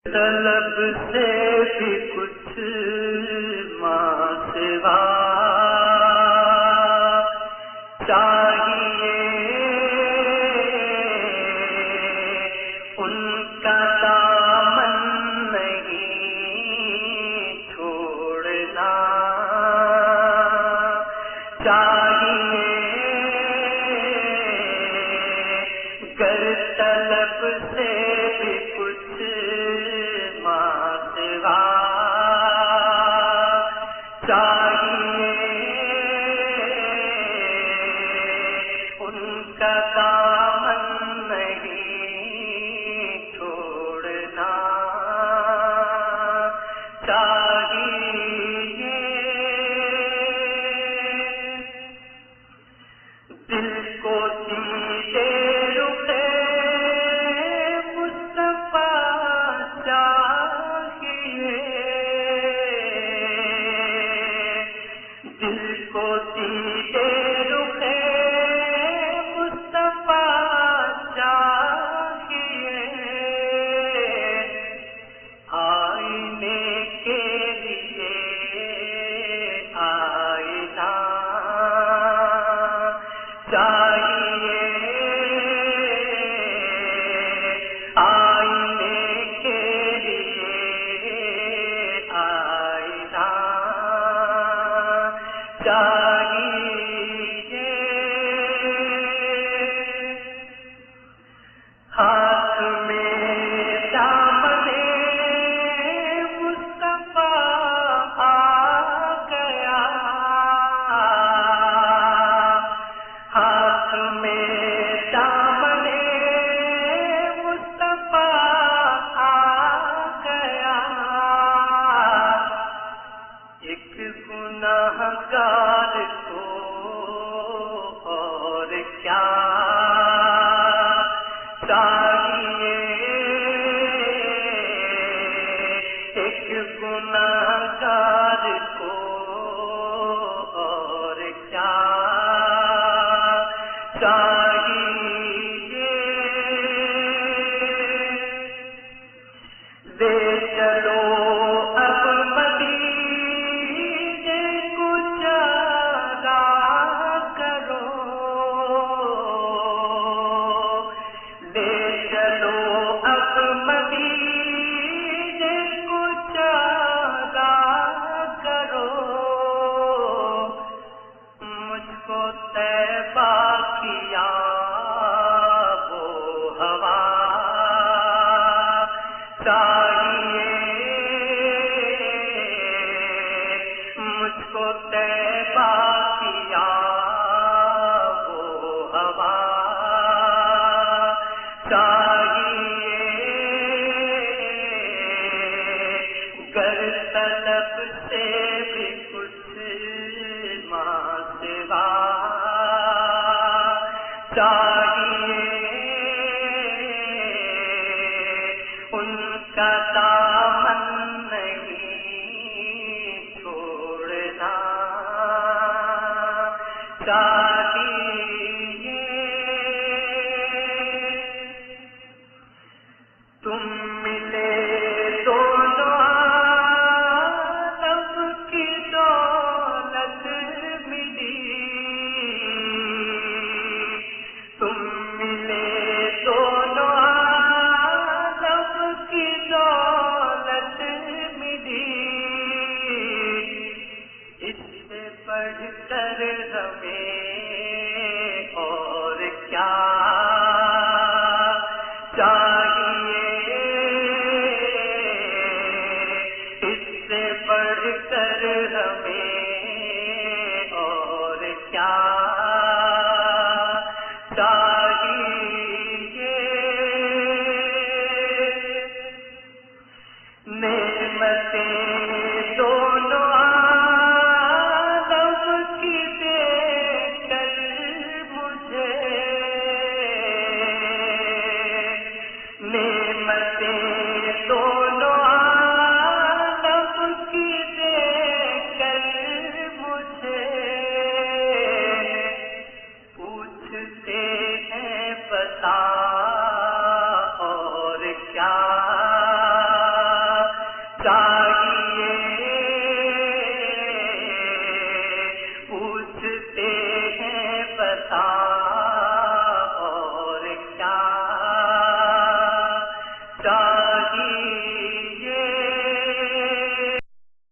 طلب سے بھی کچھ ماں سوا چاہیے، ان کا دامن نہیں چھوڑنا چاہیے، گر طلب سے بھی کچھ ماں سوا چاہیے، ان کا دامن نہیں چھوڑنا چاہیے، دل کو دیدے رخ مصطفیٰ چاہیے، دل کو دیدے رخ مصطفیٰ چاہیے، آئینے کے لیے آئینہ چاہیے، آئینے کے لیے آئینہ چاہیے، ہاتھ میں دامن مصطفیٰ آ گیا، ہاتھ میں دامن مصطفیٰ آ گیا، ایک گنہگار کو اور کیا چاہیے، ایک گنہگار کو اور کیا چاہیے، لے چلو اب مدینے کو چارہ کرو، لے چلو اب مدینے کو چارہ کرو، مجھ کو طیبہ کیا وہ ہوا چاہیے، مجھ کو طیبہ کیا وہ ہوا چاہیے، گر طلب سے بھی کچھ ماں سوا چاہیے، ان کا دامن